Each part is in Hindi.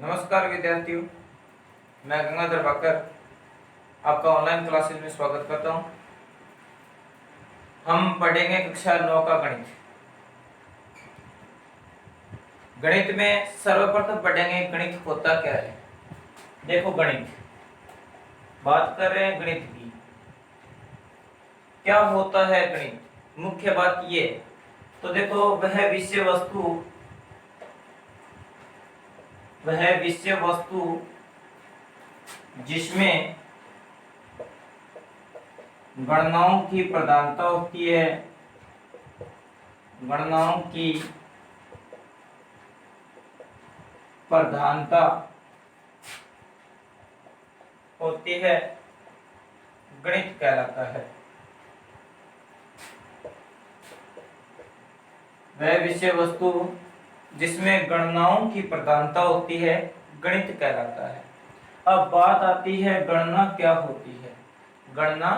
नमस्कार विद्यार्थियों, मैं गंगाधर बाकर आपका ऑनलाइन क्लासेस में स्वागत करता हूं। हम पढ़ेंगे कक्षा 9 का गणित। गणित में सर्वप्रथम पढ़ेंगे गणित होता क्या है। देखो, गणित बात कर रहे हैं गणित की। क्या होता है गणित? मुख्य बात ये, तो देखो वह विषय वस्तु जिसमें गणनाओं की प्रधानता होती है, गणनाओं की प्रधानता होती है, गणित कहलाता है। वह विषय वस्तु जिसमें गणनाओं की प्रधानता होती है, गणित कहलाता है। अब बात आती है गणना क्या होती है। गणना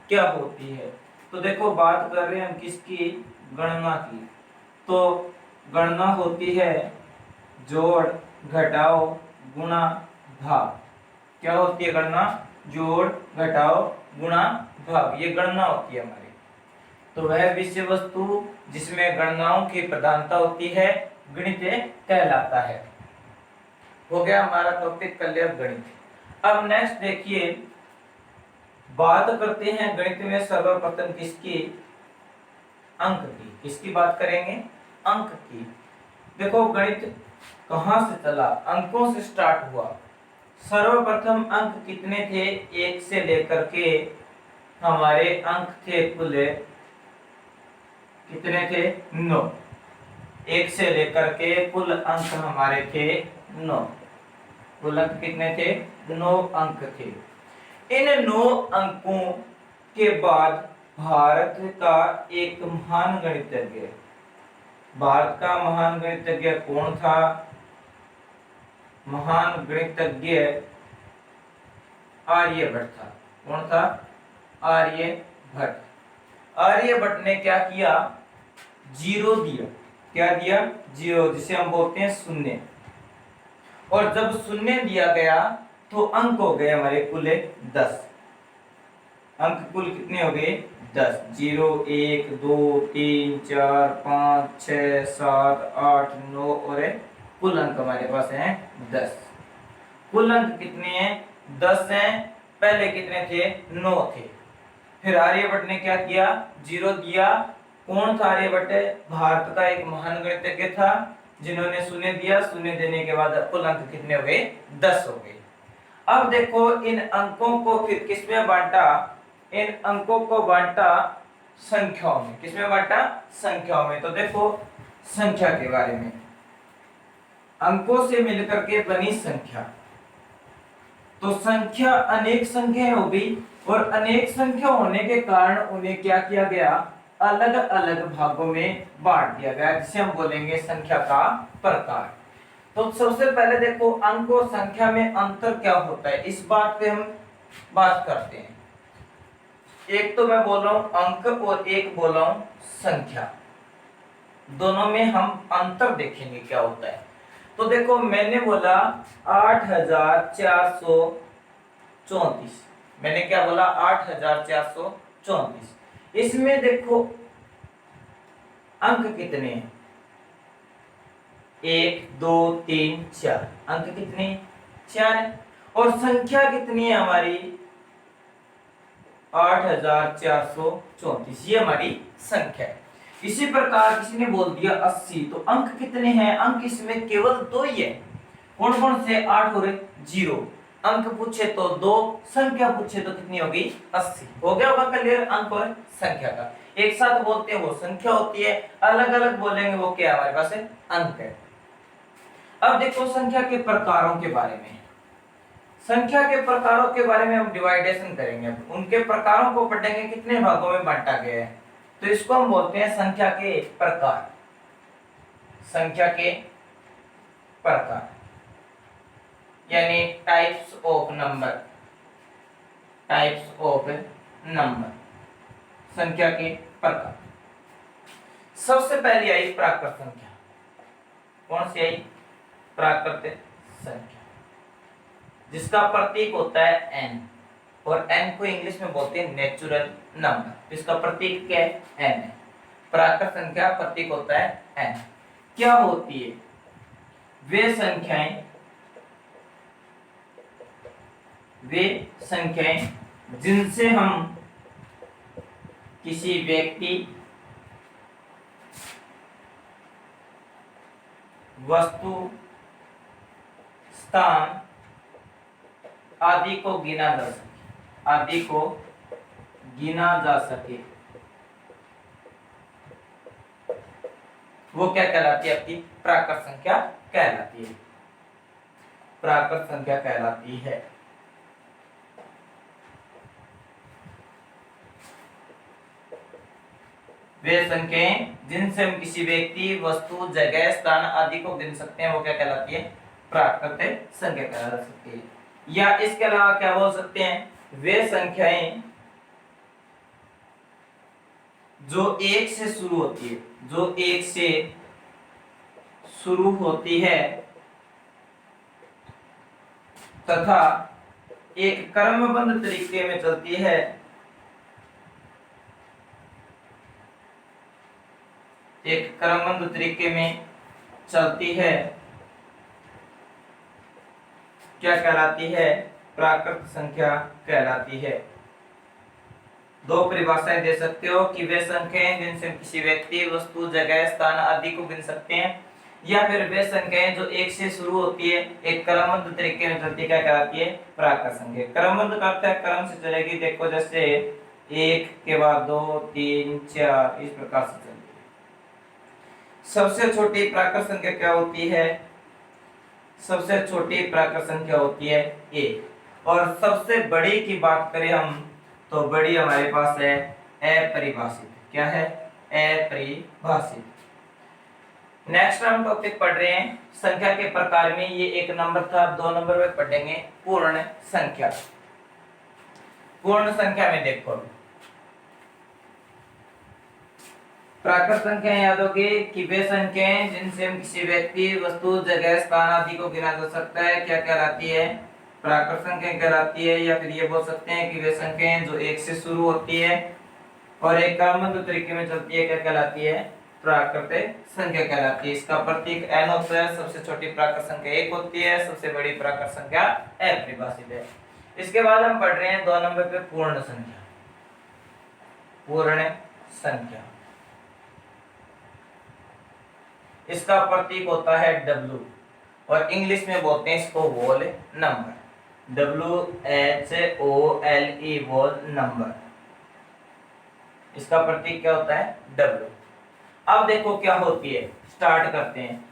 क्या होती है, तो देखो बात कर रहे हैं हम किसकी? गणना की। तो गणना होती है जोड़, घटाओ, गुणा, भाग। क्या होती है गणना? जोड़, घटाओ, गुणा, भाग। ये गणना होती है हमारी। तो वह विषय वस्तु जिसमें गणनाओं की प्रधानता होती है, गणित कहलाता है। हो गया हमारा टॉपिक क्लियर, गणित। अब नेक्स्ट देखिए, बात करते हैं गणित में सर्वप्रथम किसकी? अंक की। किसकी बात करेंगे? अंक की। देखो गणित कहां से चला? अंकों से स्टार्ट हुआ। सर्वप्रथम अंक कितने थे? 1 से लेकर के हमारे अंक थे कुल कितने थे? 9। 1 से लेकर के कुल अंक हमारे थे 9। कुल अंक कितने थे? 9 अंक थे। इन 9 अंकों के बाद भारत का एक महान गणितज्ञ, भारत का महान गणितज्ञ कौन था? महान गणितज्ञ आर्यभट्ट था। कौन था? आर्यभट्ट। आर्यभट्ट ने क्या किया? जीरो दिया। क्या दिया? जीरो, जिसे हम बोलते हैं शून्य। और जब शून्य दिया गया तो अंक हो गए हमारे कुल 10। अंक कुल कितने हो गए? 10। 0 1 2 3 4 5 6 7 8 9 और कुल अंक हमारे पास हैं 10। कुल अंक कितने हैं? 10 हैं। पहले कितने थे? 9 थे। फिर आर्यभट्ट ने क्या किया? 0 दिया। कौन था आर्यभट्ट? भारत का एक महान गणितज्ञ था, जिन्होंने शून्य दिया। शून्य देने के बाद कुल अंक कितने हो गए? 10 हो गए। अब देखो इन अंकों को फिर किसमें बांटा? इन अंकों को बांटा संख्याओं में। किसमें बांटा? संख्याओं में। तो देखो संख्या के बारे में, अंकों से मिलकर के बनी संख्या। तो संख्या अनेक संख्याएं हो गई, और अनेक संख्या होने के कारण उन्हें क्या किया गया? अलग अलग भागों में बांट दिया गया, जिसे हम बोलेंगे संख्या का प्रकार। तो सबसे पहले देखो अंक और संख्या में अंतर क्या होता है, इस बात पे हम बात करते हैं। एक तो मैं बोल रहा हूं अंक और एक बोल रहा हूं संख्या। दोनों में हम अंतर देखेंगे क्या होता है। तो देखो मैंने बोला 8434। मैंने क्या बोला? 8434। इसमें देखो अंक कितने हैं? 1 2 3 4। अंक कितने? 4 है। और संख्या कितनी है हमारी? 8434। ये हमारी संख्या है। इसी प्रकार किसी ने बोल दिया 80, तो अंक कितने हैं? अंक इसमें केवल 2 ही है। कौन कौन से? 8 और 0। अंक पूछे तो 2, संख्या पूछे तो कितनी होगी? 80। हो गया होगा क्लियर अंक और संख्या का। एक साथ बोलते हैं वो संख्या होती है, अलग अलग बोलेंगे वो क्या हमारे पास है? अंक है। अब देखो संख्या के प्रकारों के बारे में। संख्या के प्रकारों के बारे में हम डिवाइडेशन करेंगे। उनके प्रकारों को पढ़ेंगे, कितने भागों में बांटा गया है। तो इसको हम बोलते हैं संख्या के प्रकार। संख्या के प्रकार यानी types of number. Types of number, संख्या के प्रकार। सबसे पहले आई प्राकृत संख्या। कौन सी आई? प्राकृत संख्या, जिसका प्रतीक होता है n, और n को इंग्लिश में बोलते हैं नेचुरल नंबर। इसका प्रतीक क्या है? n है। प्राकृत संख्या प्रतीक होता है n। क्या होती है? वे संख्याएं जिनसे हम किसी व्यक्ति, वस्तु, स्थान आदि को गिना जा सके, वो क्या कहलाती है? आपकी प्राकृत संख्या कहलाती है। प्राकृत संख्या कहलाती है। वे संख्याएं जिनसे हम किसी व्यक्ति, वस्तु, जगह, स्थान आदि को गिन सकते हैं, वो क्या कहलाती है? प्राकृत संख्या कहला सकती है। या इसके अलावा क्या बोल सकते हैं? वे संख्याएं जो एक से शुरू होती है, तथा एक क्रमबद्ध तरीके में चलती है, क्या कहलाती है? प्राकृत संख्या कहलाती है। दो परिभाषाएं दे सकते हो कि वे संख्याएं जिनसे किसी व्यक्ति, वस्तु, जगह, स्थान आदि को गिन सकते हैं, या फिर वे संख्याएं जो एक से शुरू होती है, एक क्रमबद्ध तरीके में चलती है, क्या कहलाती है? प्राकृत संख्या। क्रमबद्ध का अर्थ है क्रम से चलेगी। देखो जैसे 1 के बाद 2, 3, 4 इस प्रकार से चलेगी। सबसे छोटी प्राकृत संख्या क्या होती है? सबसे छोटी प्राकृत संख्या होती है 1। और सबसे बड़ी की बात करें हम, तो बड़ी हमारे पास है अपरिभाषित। क्या है? अपरिभाषित। नेक्स्ट हम टॉपिक पढ़ रहे हैं संख्या के प्रकार में। ये 1 नंबर था। 2 नंबर में पढ़ेंगे पूर्ण संख्या। पूर्ण संख्या में देखो, प्राकृत संख्या याद होगी कि वे संख्याएं जिनसे हम किसी व्यक्ति, वस्तु, जगह, स्थान आदि को गिना जा सकता है, क्या कहलाती है? प्राकृत संख्या कहलाती है। या फिर ये बोल सकते हैं कि वे संख्याएं जो 1 से शुरू होती है और एक क्रमबद्ध तरीके में चलती है, क्या कहलाती है? प्राकृत संख्या कहलाती है। इसका प्रतीक n होता है। सबसे छोटी प्राकृत संख्या 1 होती है, सबसे बड़ी प्राकृत संख्या अपरिभाषित है। इसके बाद हम पढ़ रहे हैं 2 नंबर पे पूर्ण संख्या। पूर्ण संख्या, इसका प्रतीक होता है W, और इंग्लिश में बोलते हैं इसको whole number. WHOLE, whole number. इसका प्रतीक क्या होता है? W। अब देखो क्या होती है, स्टार्ट करते हैं।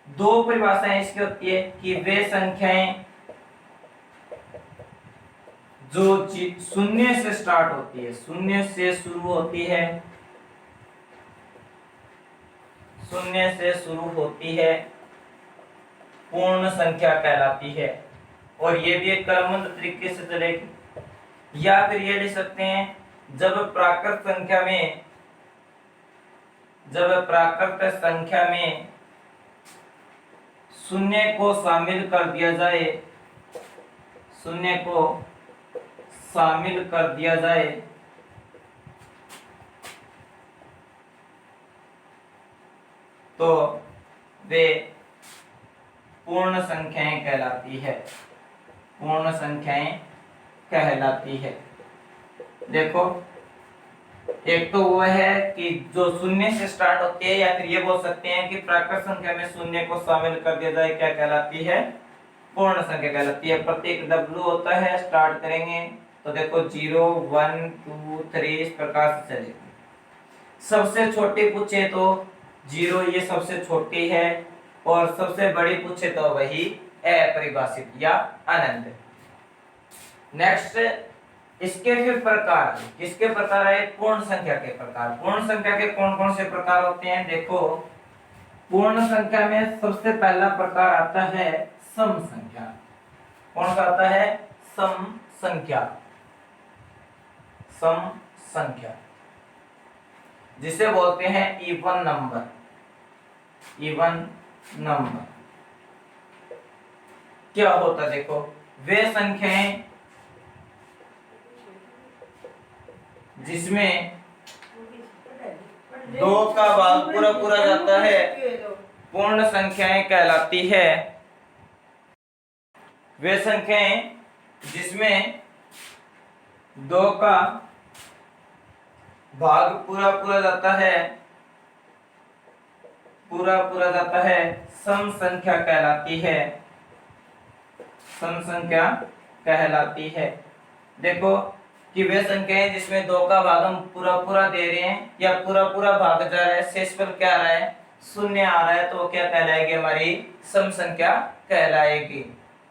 2 परिभाषाएं इसकी होती है कि वे संख्याएं जो शून्य से स्टार्ट होती है, शून्य से शुरू होती है, शून्य से शुरू होती है, पूर्ण संख्या कहलाती है। और ये भी एक क्रमबद्ध तरीके से चलेगी। या फिर ये लिख सकते हैं जब प्राकृत संख्या में शून्य को शामिल कर दिया जाए, शून्य को शामिल कर दिया जाए, तो वे पूर्ण संख्याएं कहलाती है। पूर्ण संख्याएं कहलाती है। देखो, एक तो वो है कि जो शून्य से स्टार्ट होती है, या फिर ये बोल सकते हैं कि प्राकृत संख्या में शून्य को शामिल कर दिया जाए, क्या कहलाती है? पूर्ण संख्या कहलाती है। प्रतीक W होता है। स्टार्ट करेंगे तो देखो 0, 1, 2, 3 इस प्रकार से चलेगी। सबसे छोटी पूछे तो 0, ये सबसे छोटी है, और सबसे बड़ी पूछे तो वही अपरिभाषित या अनंत। नेक्स्ट, इसके फिर प्रकार, किसके प्रकार है? पूर्ण संख्या के प्रकार। पूर्ण संख्या के कौन कौन से प्रकार होते हैं? देखो, पूर्ण संख्या में सबसे पहला प्रकार आता है सम संख्या। कौन सा आता है? सम संख्या। सम संख्या, जिसे बोलते हैं इवन नंबर। Even number. क्या होता, देखो वे संख्याएं जिसमें 2 का भाग पूरा पूरा जाता है पूर्ण संख्याएं कहलाती है। वे संख्याएं जिसमें 2 का भाग पूरा पूरा जाता है, पूरा पूरा जाता है, सम संख्या कहलाती है, सम संख्या कहलाती है। देखो कि वे संख्याएं जिसमें 2 का भाग हम पूरा पूरा दे रहे हैं या पूरा पूरा भाग जा रहा है, शेषफल क्या आ रहा है, शून्य आ रहा है, तो वो क्या कहलाएगी, हमारी सम संख्या कहलाएगी।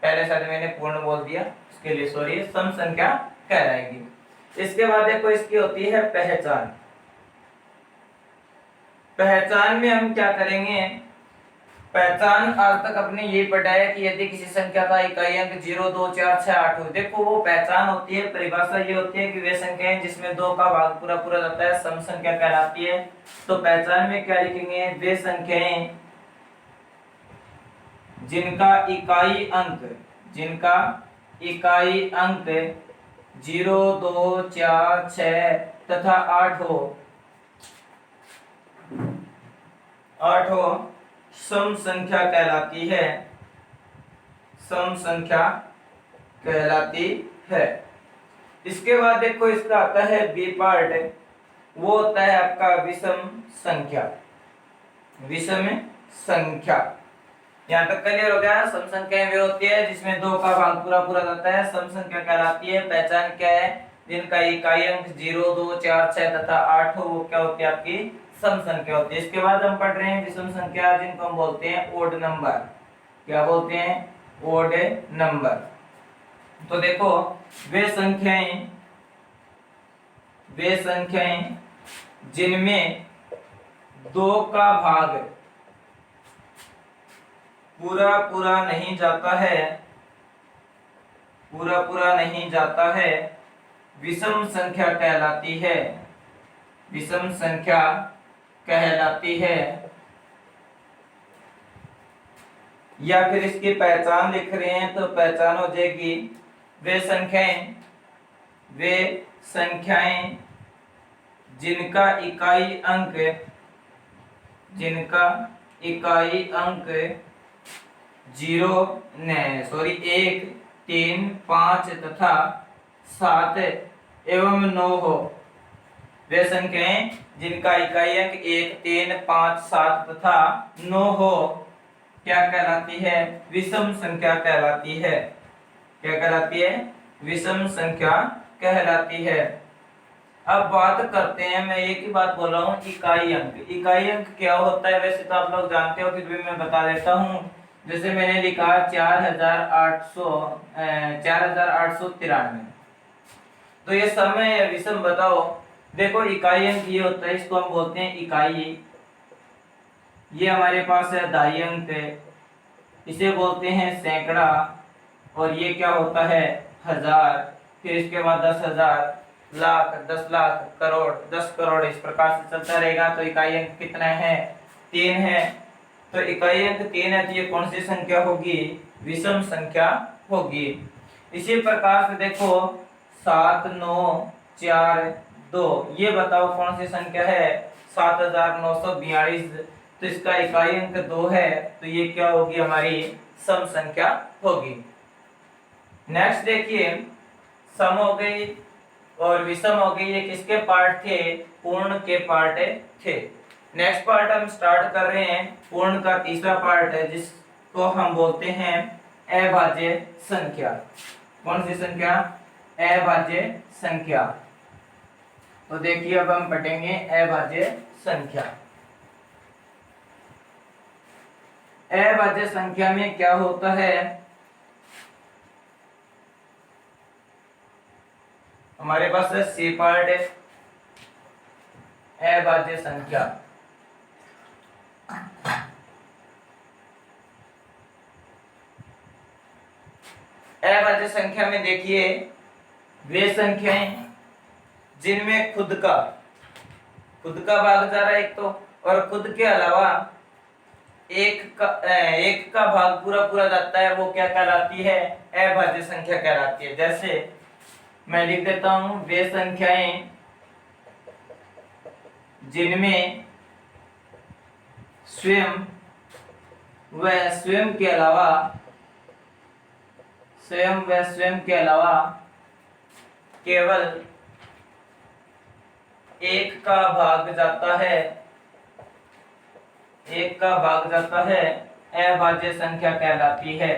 पहले शायद मैंने पूर्ण बोल दिया, उसके लिए सॉरी, सम संख्या कहलाएगी। इसके बाद देखो इसकी होती है पहचान। पहचान में हम क्या करेंगे, पहचान आज तक अपने ये पढ़ा है कि यदि किसी संख्या का इकाई अंक 0, 2, 4, 6, 8 हो, देखो वो पहचान होती है, परिभाषा ये होती है कि वे संख्याएं जिसमें 2 का भाग पूरा पूरा जाता है सम संख्या कहलाती है। तो पहचान में क्या लिखेंगे, वे संख्याएं जिनका इकाई अंक 0, 2, 4, 6 तथा 8 हो सम संख्या कहलाती है, सम संख्या कहलाती है। इसके बाद देखो इसका आता है बी पार्ट, वो होता है आपका विषम संख्या। विषम संख्या यहाँ तक क्लियर हो गया। सम संख्याएं वे होती है जिसमें 2 का भाग पूरा पूरा जाता है, सम संख्या कहलाती है। पहचान क्या है, जिनका इकाई अंक 0, 2, 4, 6 तथा 8 हो, वो क्या होती है, आपकी सम संख्या होती है। इसके बाद हम पढ़ रहे हैं विषम संख्या, जिनको हम बोलते हैं ओड नंबर। क्या बोलते हैं, ओड नंबर। तो देखो वे संख्याएं जिनमें 2 का भाग पूरा पूरा नहीं जाता है, विषम संख्या कहलाती है, विषम संख्या कहलाती है। या फिर इसकी पहचान लिख रहे हैं तो पहचान हो जाएगी, वे संख्याएं जिनका इकाई अंक 1, 3, 5 तथा 7 एवं 9 हो। वे संख्याएं जिनका इकाई अंक 1, 3, 5, 7 तथा 9 हो, क्या कहलाती है, विषम संख्या कहलाती है। क्या कहलाती है, विषम संख्या कहलाती है। अब बात करते हैं, मैं एक ही बात बोल रहा हूँ, इकाई अंक। इकाई अंक क्या होता है, वैसे तो आप लोग जानते हो, फिर भी मैं बता देता हूँ। जैसे मैंने लिखा 4893, तो ये समय या विषम बताओ। देखो इकाई अंक ये होता है, इसको हम बोलते हैं इकाई। ये हमारे पास है दाई अंक, इसे बोलते हैं सैकड़ा। और ये क्या होता है, हजार। फिर इसके बाद 10,000, लाख, 10 लाख, करोड़, 10 करोड़, इस प्रकार से चलता रहेगा। तो इकाई अंक कितना है, 3 है। तो इकाई अंक 3 है, तो ये कौन सी संख्या होगी, विषम संख्या होगी। इसी प्रकार से देखो 7, 9, 4, 2, ये बताओ कौन सी संख्या है, 7942। तो इसका इकाई अंक 2 है, तो ये क्या होगी, हमारी सम संख्या होगी। नेक्स्ट देखिए, सम हो गई और विषम हो गई, ये किसके पार्ट थे, पूर्ण के पार्ट थे। नेक्स्ट पार्ट हम स्टार्ट कर रहे हैं, पूर्ण का तीसरा पार्ट है, जिसको हम बोलते हैं अभाज्य संख्या। कौन सी संख्या, अभाज्य संख्या। तो देखिए अब हम पढ़ेंगे अभाज्य संख्या। अभाज्य संख्या में क्या होता है, हमारे पास सी पार्ट है, अभाज्य संख्या। अभाज्य संख्या में देखिए, वे संख्याएं जिनमें खुद का भाग जा रहा है एक तो, और खुद के अलावा एक का भाग पूरा पूरा जाता है वो क्या कहलाती है? अभाज्य संख्या कहलाती है। जैसे मैं लिख देता हूं, वे संख्याएं जिनमें स्वयं व स्वयं के अलावा केवल एक का भाग जाता है, अभाज्य संख्या कहलाती है।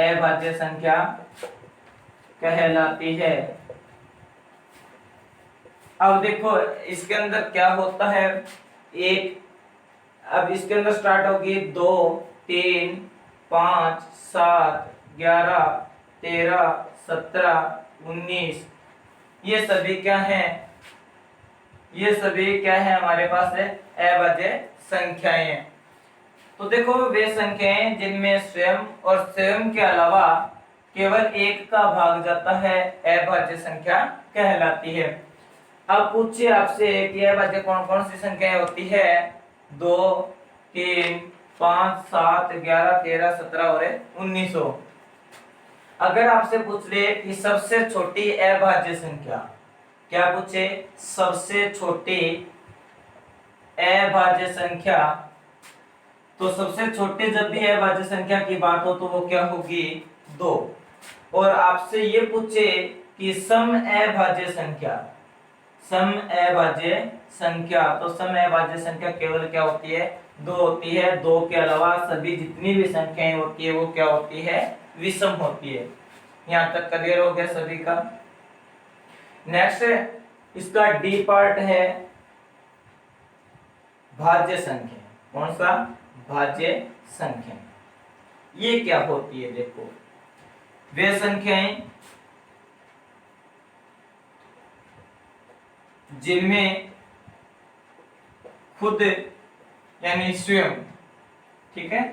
अभाज्य संख्या कहलाती है। अब देखो इसके अंदर क्या होता है, एक, अब इसके अंदर स्टार्ट होगी 2 3 5 7 11 13 17 19, ये सभी क्या है? ये सभी क्या है हमारे पास है? अभाज्य संख्याएं हैं। तो देखो वे संख्याएं जिनमें स्वयं और स्वयं के अलावा केवल एक का भाग जाता है अभाज्य संख्या कहलाती है। अब पूछिए आपसे कि अभाज्य कौन कौन सी संख्याएं होती है? 2 3 5 7 11 13 17 और 19 हो। अगर आपसे पूछ ले कि सबसे छोटी अभाज्य संख्या, क्या पूछे? सबसे छोटी अभाज्य संख्या, तो सबसे छोटे जब भी अभाज्य संख्या की बात हो तो वो क्या होगी? 2। और आपसे ये पूछे कि सम अभाज्य संख्या, तो सम अभाज्य संख्या केवल क्या होती है? 2 होती है। 2 के अलावा सभी जितनी भी संख्याएं होती है वो क्या होती है? विषम होती है। यहाँ तक क्लियर हो गया सभी का? नेक्स्ट इसका डी पार्ट है भाज्य संख्या। कौन सा? भाज्य संख्या। ये क्या होती है? देखो वे संख्याएं जिनमें खुद यानी स्वयं, ठीक है,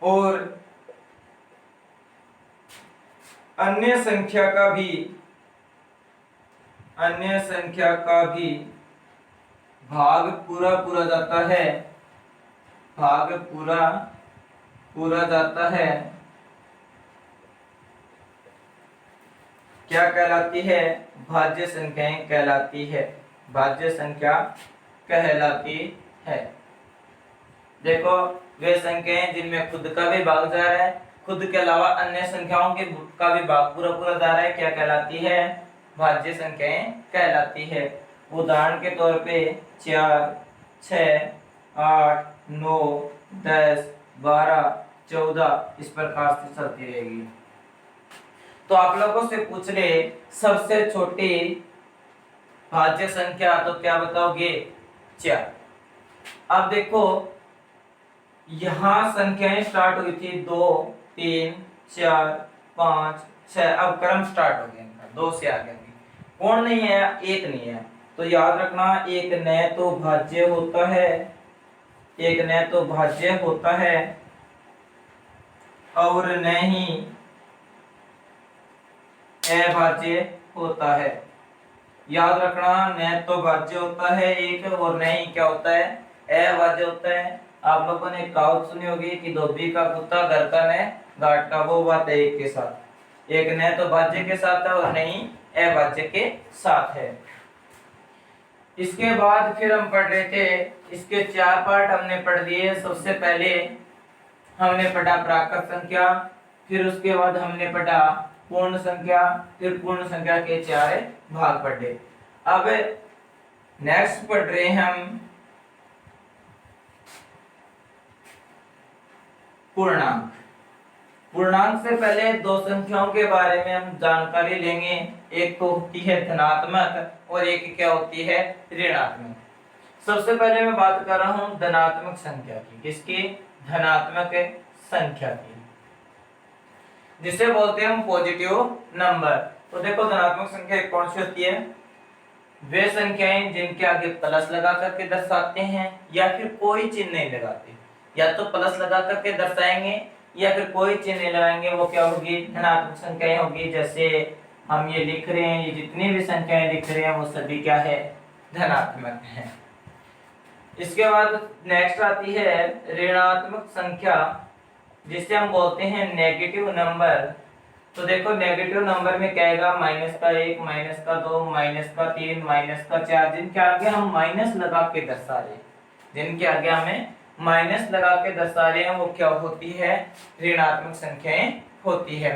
और अन्य संख्या का भी भाग पूरा पूरा जाता है, क्या कहलाती है? भाज्य संख्याएं कहलाती है। भाज्य संख्या कहलाती है। देखो वे संख्याएं जिनमें खुद का भी भाग जा रहा है, खुद के अलावा अन्य संख्याओं के का भी भाग पूरा पूरा जा रहा है, क्या कहलाती है? भाज्य संख्याएं कहलाती है। उदाहरण के तौर पे 4 6 8 9 10 12 14 इस प्रकार से चलती रहेगी। तो आप लोगों से पूछ ले सबसे छोटी भाज्य संख्या, तो क्या बताओगे? 4। अब देखो यहां संख्याएं स्टार्ट हुई थी 2 3 4 5 6, अब क्रम स्टार्ट हो गया इनका 2 से आगे। कौन नहीं है? 1 नहीं है। तो याद रखना, एक न तो भाज्य होता है, और न ही अभाज्य होता है। याद रखना, न तो भाज्य होता है एक, और न ही क्या होता है? अभाज्य होता है। आप लोगों ने कहावत सुनी होगी कि धोबी का कुत्ता घर का न घाट का, वो बात है एक के साथ। एक न तो भाज्य के साथ है और नहीं अभाज्य के साथ है। इसके बाद फिर हम पढ़ रहे थे, इसके 4 पार्ट हमने पढ़ लिए। सबसे पहले हमने पढ़ा प्राकृत संख्या, फिर उसके बाद हमने पढ़ा पूर्ण संख्या, फिर पूर्ण संख्या के 4 भाग पढ़े। अब नेक्स्ट पढ़ रहे हैं हम पूर्णांक। पूर्णांक से पहले 2 संख्याओं के बारे में हम जानकारी लेंगे। एक तो होती है धनात्मक और एक क्या होती है? ऋणात्मक। सबसे पहले मैं बात कर रहा हूं धनात्मक संख्या की। किसकी? धनात्मक संख्या की, जिसे बोलते हैं हम पॉजिटिव नंबर। तो देखो धनात्मक संख्या कौन सी होती है? वे संख्याएं जिनके आगे प्लस लगा करके दर्शाते हैं या फिर कोई चिन्ह नहीं लगाते। या तो प्लस लगा करके दर्शाएंगे या फिर कोई चिन्ह नहीं लगाएंगे, वो क्या होगी? धनात्मक संख्याएं होगी। जैसे हम ये लिख रहे हैं, ये जितनी भी संख्याएं लिख रहे हैं वो सभी क्या है? धनात्मक है। इसके बाद नेक्स्ट आती है ऋणात्मक संख्या, जिसे हम बोलते हैं नेगेटिव नंबर। तो देखो नेगेटिव नंबर में क्या आएगा, माइनस का 1, माइनस का 2, माइनस का 3, माइनस का 4, जिनके आगे हम माइनस लगा के दर्शा रहे हैं, जिनके आगे हमें माइनस लगा के दर्शा रहे हैं, वो क्या होती है, ऋणात्मक संख्याएं होती है।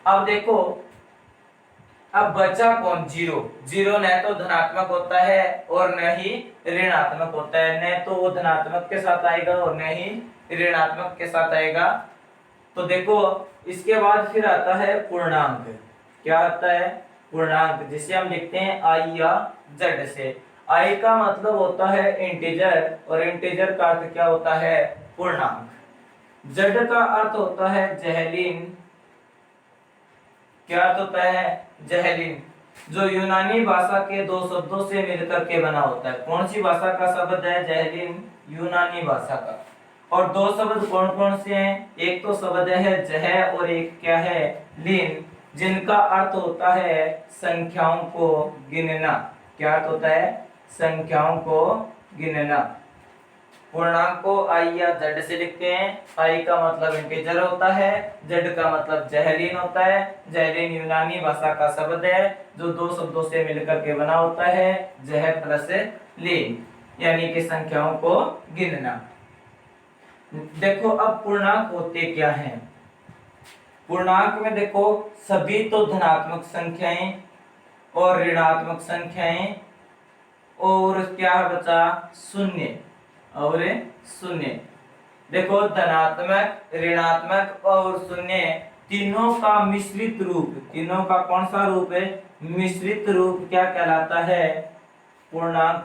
अब देखो, अब बचा कौन, जीरो। जीरो न तो धनात्मक होता है और न ही ऋणात्मक होता है, न तो वो धनात्मक के साथ आएगा और न ही ऋणात्मक के साथ आएगा। तो देखो इसके बाद फिर आता है पूर्णांक। क्या आता है, पूर्णांक, जिसे हम लिखते हैं आई या जेड से। आई का मतलब होता है इंटीजर और इंटीजर का अर्थ क्या होता है, पूर्णांक। जेड का अर्थ होता है जहलीन। क्या अर्थ होता है, जहलीन, जो यूनानी भाषा के दो शब्दों से मिलकर के बना होता है। कौन सी भाषा का शब्द है जहलीन, यूनानी भाषा का। और दो शब्द कौन कौन से हैं, एक तो शब्द है जह और एक क्या है, लीन, जिनका अर्थ होता है संख्याओं को गिनना। क्या अर्थ होता है, संख्याओं को गिनना। पूर्णांक को आई या जेड से लिखते हैं। आई का मतलब इंटीजर होता है, जेड का मतलब जहलीन होता है। जहलीन यूनानी भाषा का शब्द है जो दो शब्दों से मिलकर के बना होता है, जह प्लस लीन, यानी कि संख्याओं को गिनना। देखो अब पूर्णांक होते क्या हैं। पूर्णांक में देखो सभी तो धनात्मक संख्याएं और ऋणात्मक संख्याएं और क्या बचा, शून्य और शून्य। देखो धनात्मक, ऋणात्मक और शून्य तीनों का मिश्रित रूप, तीनों का कौन सा रूप है, मिश्रित रूप क्या कहलाता है, पूर्णांक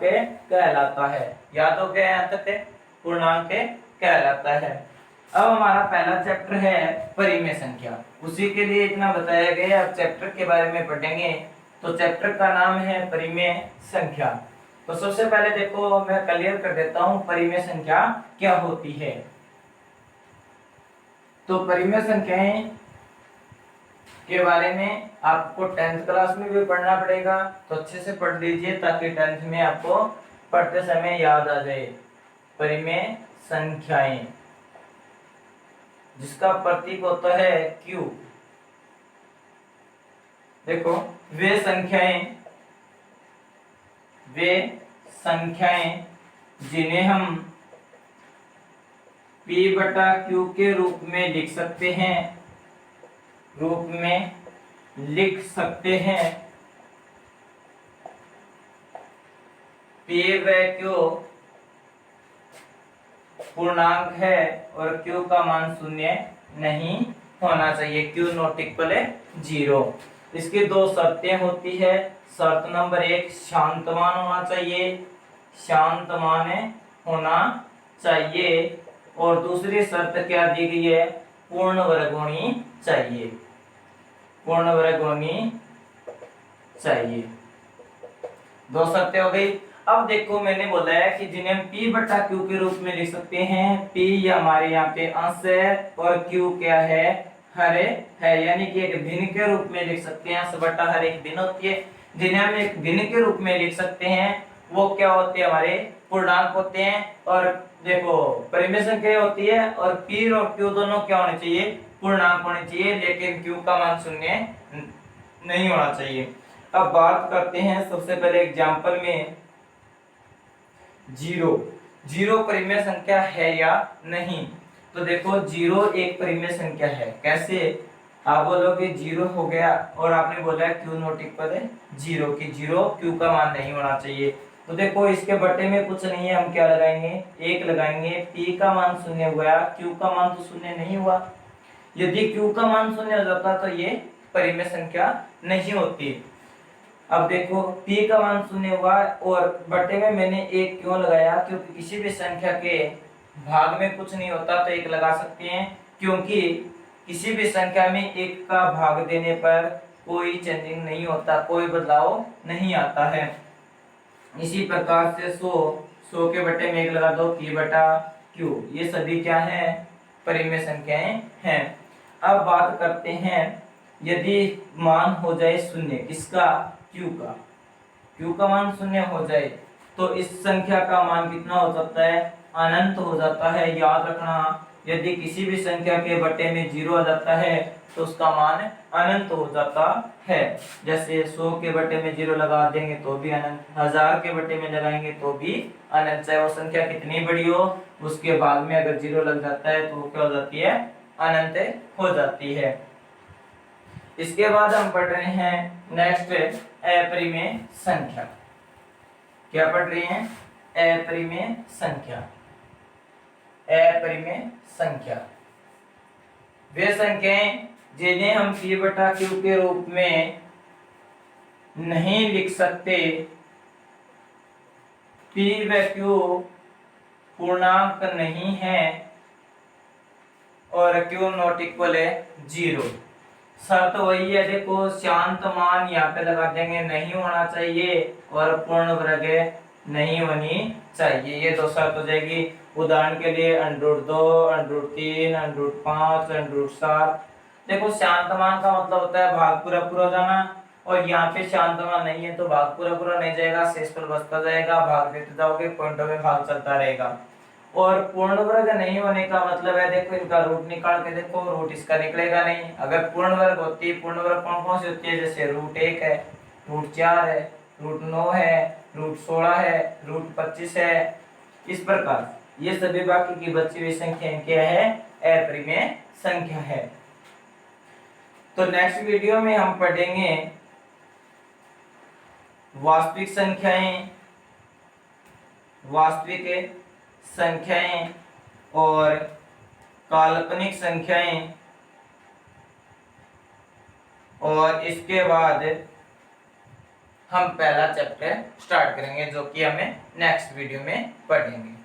कहलाता है। याद हो गया यहाँ तक, पूर्णांक कहलाता है। अब हमारा पहला चैप्टर है परिमेय संख्या, उसी के लिए इतना बताया गया। अब चैप्टर के बारे में पढ़ेंगे, तो चैप्टर का नाम है परिमेय संख्या। तो सबसे पहले देखो मैं क्लियर कर देता हूं परिमेय संख्या क्या होती है। तो परिमेय संख्याएं के बारे में आपको 10th क्लास में भी पढ़ना पड़ेगा, तो अच्छे से पढ़ लीजिए ताकि 10th में आपको पढ़ते समय याद आ जाए। परिमेय संख्याएं, जिसका प्रतीक होता है Q। देखो वे संख्याएं जिन्हें हम P बटा Q के रूप में लिख सकते हैं, P व Q पूर्णांक है और Q का मान शून्य नहीं होना चाहिए, Q नॉट इक्वल 0। इसकी दो शर्तें होती है। शर्त नंबर 1 शांत मान होना चाहिए, शांत मान होना चाहिए। और दूसरी शर्त क्या दी गई है, पूर्ण वर्ग होनी चाहिए, पूर्ण वर्ग होनी चाहिए। दो शर्तें हो गई। अब देखो मैंने बोला है कि जिन्हें हम P बटा Q के रूप में लिख सकते हैं। P ये हमारे यहाँ पे अंश है और Q क्या है, हर है, यानी कि एक भिन्न के रूप में लिख सकते हैं। अंश बटा हर एक भिन्न होती है। जिन्हें हम एक भिन्न के रूप में लिख सकते हैं वो क्या होते हैं, हमारे पूर्णांक होते हैं। और देखो परिमेय संख्या होती है और P और Q दोनों क्या होने चाहिए, पूर्णांक होने चाहिए, लेकिन Q का मान शून्य नहीं होना चाहिए। अब बात करते हैं सबसे पहले एग्जाम्पल में जीरो परिमेय संख्या है या नहीं। तो देखो जीरो एक परिमेय संख्या है। कैसे, आप बोलोगे जीरो हो गया और आपने बोला Q नॉट इक्वल 0 की जीरो Q का मान नहीं होना चाहिए। तो देखो इसके बटे में कुछ नहीं है, हम क्या लगाएंगे, 1 लगाएंगे। P का मान शून्य हुआ, Q का मान तो शून्य नहीं हुआ। यदि Q का मान शून्य हो जाता तो ये परिमेय संख्या नहीं होती। अब देखो P का मान शून्य हुआ और बटे में मैंने 1 क्यों लगाया, क्योंकि किसी भी संख्या के भाग में कुछ नहीं होता तो 1 लगा सकते हैं, क्योंकि किसी भी संख्या में 1 का भाग देने पर कोई चेंजिंग नहीं होता, कोई बदलाव नहीं आता है। इसी प्रकार से 100 के बटे में 1 लगा दो, P बटा Q, ये सभी क्या है, परिमेय संख्याएं हैं। अब बात करते हैं यदि मान हो जाए शून्य, किसका, Q का मान शून्य हो जाए तो इस संख्या का मान कितना हो सकता है, अनंत हो जाता है। याद रखना, यदि किसी भी संख्या के बटे में 0 आ जाता है तो उसका मान अनंत हो जाता है। जैसे 100 के बटे में 0 लगा देंगे तो भी अनंत, 1000 के बटे में लगाएंगे तो भी अनंत, चाहे वो संख्या कितनी बड़ी हो, उसके बाद में अगर 0 लग जाता है तो वो क्या हो जाती है, अनंत हो जाती है। इसके बाद हम पढ़ रहे हैं नेक्स्ट अपरिमेय संख्या। क्या पढ़ रहे हैं, अपरिमेय संख्या। अपरिमेय संख्या वे संख्याएं जिन्हें हम p/q के रूप में नहीं लिख सकते। p व q पूर्णांक नहीं है और q नॉट इक्वल है 0। शर्त वही है, देखो शांत मान यहाँ पे लगा देंगे, नहीं होना चाहिए, और पूर्ण वर्ग नहीं होनी चाहिए। ये दो शर्त हो जाएगी। उदाहरण के लिए √2, √3, √5, √7। देखो शांत मान का मतलब होता है भाग पूरा पूरा हो जाना, और यहाँ पे शांत मान नहीं है तो भाग पूरा पूरा नहीं जाएगा, शेषफल बचता जाएगा, भाग देते जाओगे, पॉइंटों में भाग चलता रहेगा। और पूर्ण वर्ग नहीं होने का मतलब है, देखो इनका रूट निकाल के देखो, रूट इसका निकलेगा नहीं। अगर पूर्ण वर्ग होती है, पूर्ण वर्ग कौन कौन सी होती है, जैसे √1 है, √4 है, √9 है, √16 है, √25 है। इस प्रकार ये सभी बाकी की बची हुई संख्याएं क्या है, अपरिमेय संख्या है। तो नेक्स्ट वीडियो में हम पढ़ेंगे वास्तविक संख्याएं, वास्तविक संख्याएं और काल्पनिक संख्याएं, और इसके बाद हम पहला चैप्टर स्टार्ट करेंगे जो कि हमें नेक्स्ट वीडियो में पढ़ेंगे।